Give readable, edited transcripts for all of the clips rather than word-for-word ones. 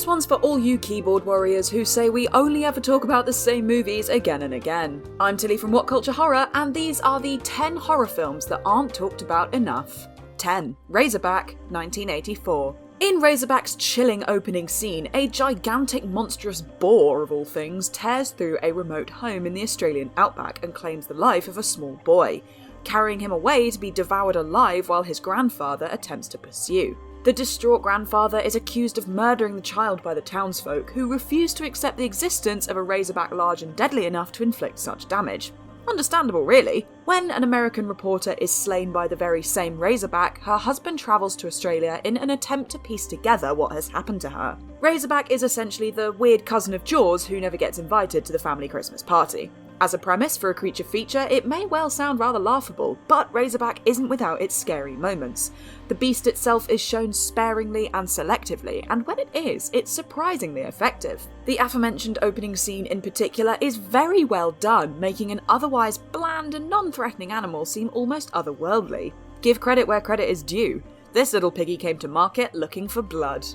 This one's for all you keyboard warriors who say we only ever talk about the same movies again and again. I'm Tilly from What Culture Horror, and these are the 10 horror films that aren't talked about enough. 10. Razorback, 1984. In Razorback's chilling opening scene, a gigantic monstrous boar, of all things, tears through a remote home in the Australian outback and claims the life of a small boy, carrying him away to be devoured alive while his grandfather attempts to pursue. The distraught grandfather is accused of murdering the child by the townsfolk, who refuse to accept the existence of a razorback large and deadly enough to inflict such damage. Understandable, really. When an American reporter is slain by the very same razorback, her husband travels to Australia in an attempt to piece together what has happened to her. Razorback is essentially the weird cousin of Jaws who never gets invited to the family Christmas party. As a premise for a creature feature, it may well sound rather laughable, but Razorback isn't without its scary moments. The beast itself is shown sparingly and selectively, and when it is, it's surprisingly effective. The aforementioned opening scene in particular is very well done, making an otherwise bland and non-threatening animal seem almost otherworldly. Give credit where credit is due. This little piggy came to market looking for blood.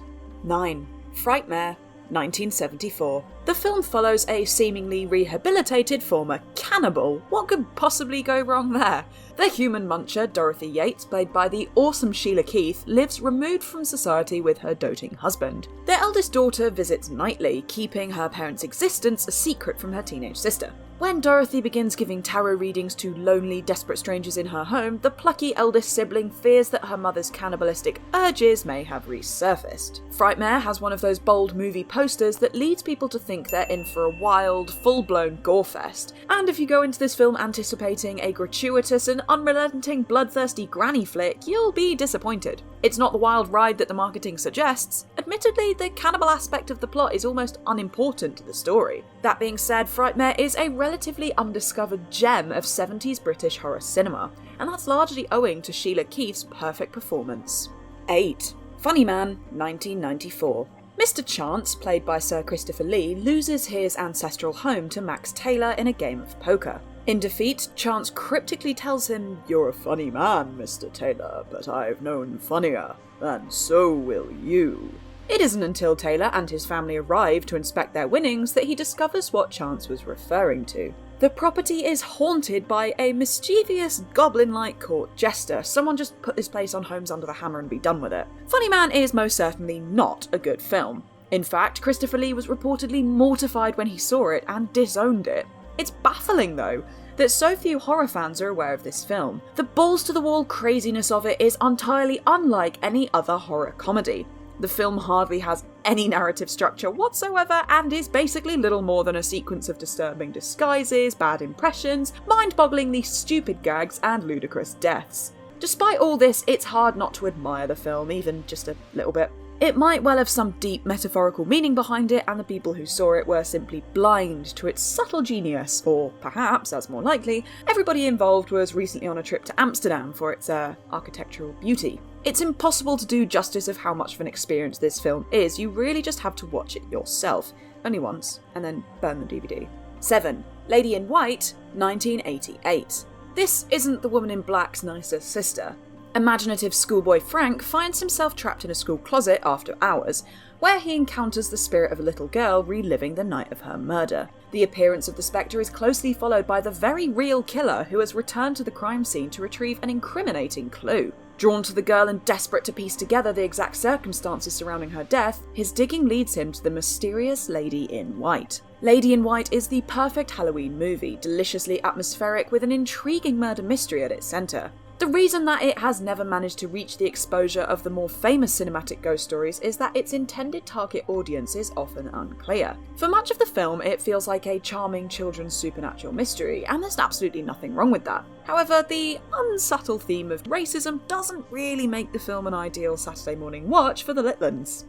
9. Frightmare, 1974. The film follows a seemingly rehabilitated former cannibal. What could possibly go wrong there? The human muncher, Dorothy Yates, played by the awesome Sheila Keith, lives removed from society with her doting husband. Their eldest daughter visits nightly, keeping her parents' existence a secret from her teenage sister. When Dorothy begins giving tarot readings to lonely, desperate strangers in her home, the plucky eldest sibling fears that her mother's cannibalistic urges may have resurfaced. Frightmare has one of those bold movie posters that leads people to think they're in for a wild, full-blown gore-fest, and if you go into this film anticipating a gratuitous and unrelenting bloodthirsty granny flick, you'll be disappointed. It's not the wild ride that the marketing suggests. Admittedly, the cannibal aspect of the plot is almost unimportant to the story. That being said, Frightmare is a relatively undiscovered gem of 70s British horror cinema, and that's largely owing to Sheila Keith's perfect performance. 8. Funny Man, 1994. Mr. Chance, played by Sir Christopher Lee, loses his ancestral home to Max Taylor in a game of poker. In defeat, Chance cryptically tells him, "You're a funny man, Mr. Taylor, but I've known funnier, and so will you." It isn't until Taylor and his family arrive to inspect their winnings that he discovers what Chance was referring to. The property is haunted by a mischievous, goblin-like court jester. Someone just put this place on Homes Under the Hammer and be done with it. Funny Man is most certainly not a good film. In fact, Christopher Lee was reportedly mortified when he saw it and disowned it. It's baffling, though, that so few horror fans are aware of this film. The balls-to-the-wall craziness of it is entirely unlike any other horror comedy. The film hardly has any narrative structure whatsoever and is basically little more than a sequence of disturbing disguises, bad impressions, mind-bogglingly stupid gags, and ludicrous deaths. Despite all this, it's hard not to admire the film, even just a little bit. It might well have some deep metaphorical meaning behind it, and the people who saw it were simply blind to its subtle genius, or perhaps, as more likely, everybody involved was recently on a trip to Amsterdam for its architectural beauty. It's impossible to do justice of how much of an experience this film is. You really just have to watch it yourself. Only once, and then burn the DVD. 7. Lady in White, 1988. This isn't the woman in black's nicer sister. Imaginative schoolboy Frank finds himself trapped in a school closet after hours, where he encounters the spirit of a little girl reliving the night of her murder. The appearance of the spectre is closely followed by the very real killer who has returned to the crime scene to retrieve an incriminating clue. Drawn to the girl and desperate to piece together the exact circumstances surrounding her death, his digging leads him to the mysterious Lady in White. Lady in White is the perfect Halloween movie, deliciously atmospheric with an intriguing murder mystery at its centre. The reason that it has never managed to reach the exposure of the more famous cinematic ghost stories is that its intended target audience is often unclear. For much of the film, it feels like a charming children's supernatural mystery, and there's absolutely nothing wrong with that. However, the unsubtle theme of racism doesn't really make the film an ideal Saturday morning watch for the Litlands.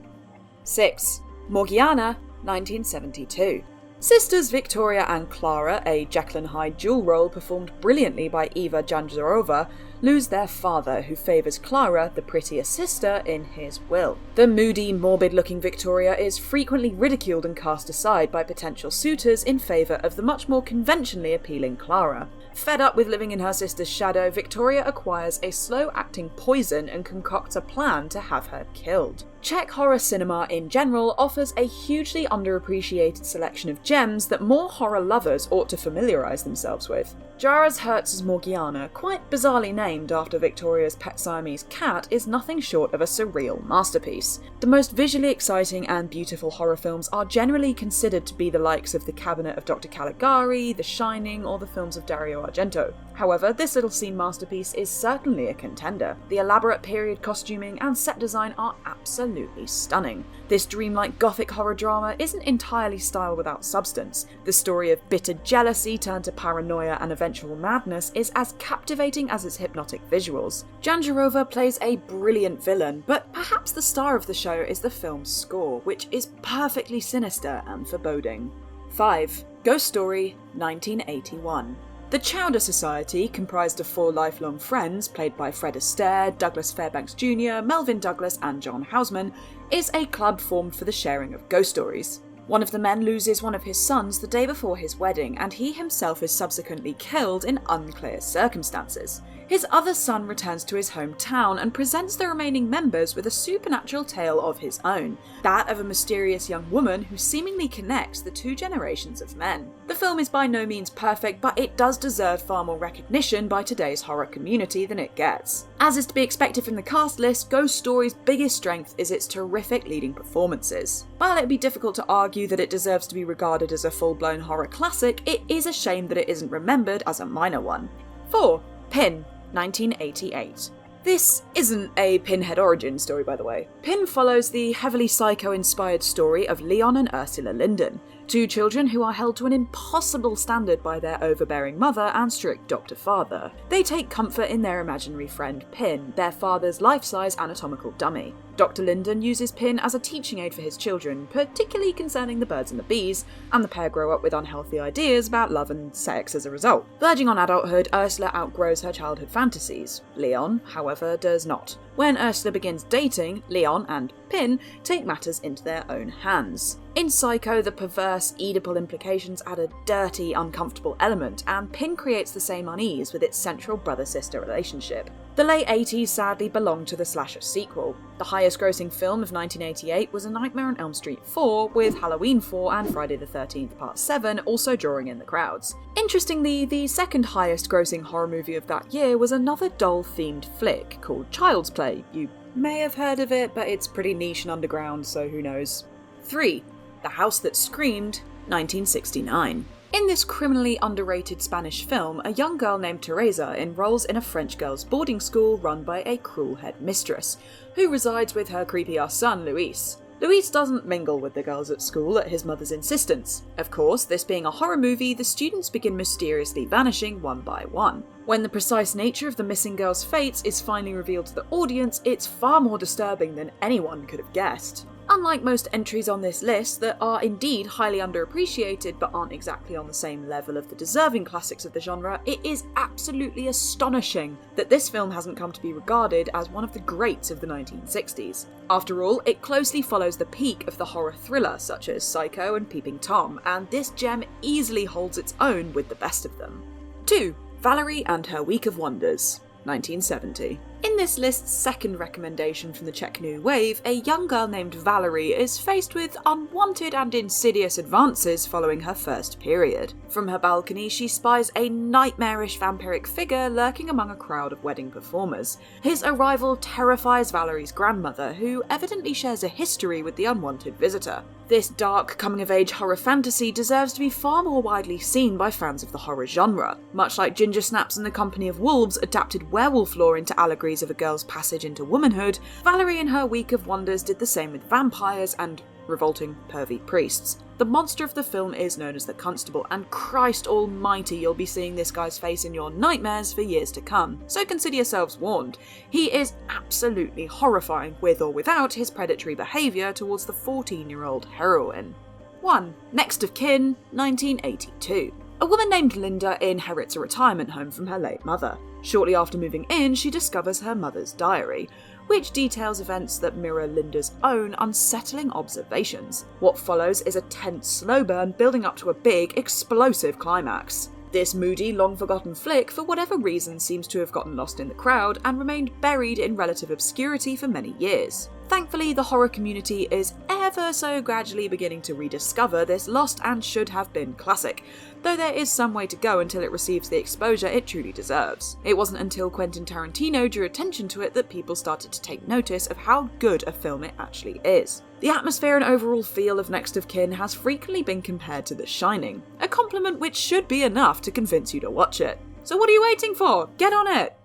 6. Morgiana, 1972. Sisters Victoria and Clara, a Jekyll and Hyde dual role performed brilliantly by Eva Janjarova, lose their father, who favours Clara, the prettier sister, in his will. The moody, morbid-looking Victoria is frequently ridiculed and cast aside by potential suitors in favour of the much more conventionally appealing Clara. Fed up with living in her sister's shadow, Victoria acquires a slow-acting poison and concocts a plan to have her killed. Czech horror cinema in general offers a hugely underappreciated selection of gems that more horror lovers ought to familiarise themselves with. Jaras Hertz's Morgiana, quite bizarrely named after Victoria's pet Siamese cat, is nothing short of a surreal masterpiece. The most visually exciting and beautiful horror films are generally considered to be the likes of The Cabinet of Dr. Caligari, The Shining, or the films of Dario Argento. However, this little scene masterpiece is certainly a contender. The elaborate period costuming and set design are absolutely stunning. This dreamlike gothic horror drama isn't entirely style without substance. The story of bitter jealousy turned to paranoia and eventual madness is as captivating as its hypnotic visuals. Janjarova plays a brilliant villain, but perhaps the star of the show is the film's score, which is perfectly sinister and foreboding. 5. Ghost Story, 1981. The Chowder Society, comprised of 4 lifelong friends, played by Fred Astaire, Douglas Fairbanks Jr., Melvin Douglas and John Houseman, is a club formed for the sharing of ghost stories. One of the men loses one of his sons the day before his wedding, and he himself is subsequently killed in unclear circumstances. His other son returns to his hometown and presents the remaining members with a supernatural tale of his own, that of a mysterious young woman who seemingly connects the 2 generations of men. The film is by no means perfect, but it does deserve far more recognition by today's horror community than it gets. As is to be expected from the cast list, Ghost Story's biggest strength is its terrific leading performances. While it would be difficult to argue that it deserves to be regarded as a full-blown horror classic, it is a shame that it isn't remembered as a minor one. 4. Pin, 1988. This isn't a Pinhead origin story, by the way. Pin follows the heavily psycho-inspired story of Leon and Ursula Linden, 2 children who are held to an impossible standard by their overbearing mother and strict doctor father. They take comfort in their imaginary friend Pin, their father's life-size anatomical dummy. Dr. Linden uses Pin as a teaching aid for his children, particularly concerning the birds and the bees, and the pair grow up with unhealthy ideas about love and sex as a result. Verging on adulthood, Ursula outgrows her childhood fantasies. Leon, however, does not. When Ursula begins dating, Leon and Pin take matters into their own hands. In Psycho, the perverse Oedipal implications add a dirty, uncomfortable element, and Pin creates the same unease with its central brother-sister relationship. The late 80s sadly belonged to the slasher sequel. The highest-grossing film of 1988 was A Nightmare on Elm Street 4, with Halloween 4 and Friday the 13th Part 7 also drawing in the crowds. Interestingly, the second highest-grossing horror movie of that year was another doll-themed flick called Child's Play. You may have heard of it, but it's pretty niche and underground, so who knows. 3. The House That Screamed, 1969. In this criminally underrated Spanish film, a young girl named Teresa enrolls in a French girls' boarding school run by a cruel headmistress, who resides with her creepy-ass son, Luis. Luis doesn't mingle with the girls at school at his mother's insistence. Of course, this being a horror movie, the students begin mysteriously vanishing one by one. When the precise nature of the missing girl's fates is finally revealed to the audience, it's far more disturbing than anyone could have guessed. Unlike most entries on this list that are indeed highly underappreciated but aren't exactly on the same level of the deserving classics of the genre, it is absolutely astonishing that this film hasn't come to be regarded as one of the greats of the 1960s. After all, it closely follows the peak of the horror thriller such as Psycho and Peeping Tom, and this gem easily holds its own with the best of them. 2. Valerie and Her Week of Wonders, 1970. In this list's second recommendation from the Czech New Wave, a young girl named Valerie is faced with unwanted and insidious advances following her first period. From her balcony, she spies a nightmarish vampiric figure lurking among a crowd of wedding performers. His arrival terrifies Valerie's grandmother, who evidently shares a history with the unwanted visitor. This dark, coming-of-age horror fantasy deserves to be far more widely seen by fans of the horror genre. Much like Ginger Snaps and the Company of Wolves adapted werewolf lore into allegories of a girl's passage into womanhood, Valerie in Her Week of Wonders did the same with vampires and revolting, pervy priests. The monster of the film is known as the Constable, and Christ almighty, you'll be seeing this guy's face in your nightmares for years to come, so consider yourselves warned. He is absolutely horrifying, with or without his predatory behaviour towards the 14-year-old heroine. 1. Next of Kin, 1982. A woman named Linda inherits a retirement home from her late mother. Shortly after moving in, she discovers her mother's diary, which details events that mirror Linda's own unsettling observations. What follows is a tense slow burn building up to a big, explosive climax. This moody, long-forgotten flick, for whatever reason, seems to have gotten lost in the crowd and remained buried in relative obscurity for many years. Thankfully, the horror community is ever so gradually beginning to rediscover this lost and should have been classic, though there is some way to go until it receives the exposure it truly deserves. It wasn't until Quentin Tarantino drew attention to it that people started to take notice of how good a film it actually is. The atmosphere and overall feel of Next of Kin has frequently been compared to The Shining, a compliment which should be enough to convince you to watch it. So what are you waiting for? Get on it!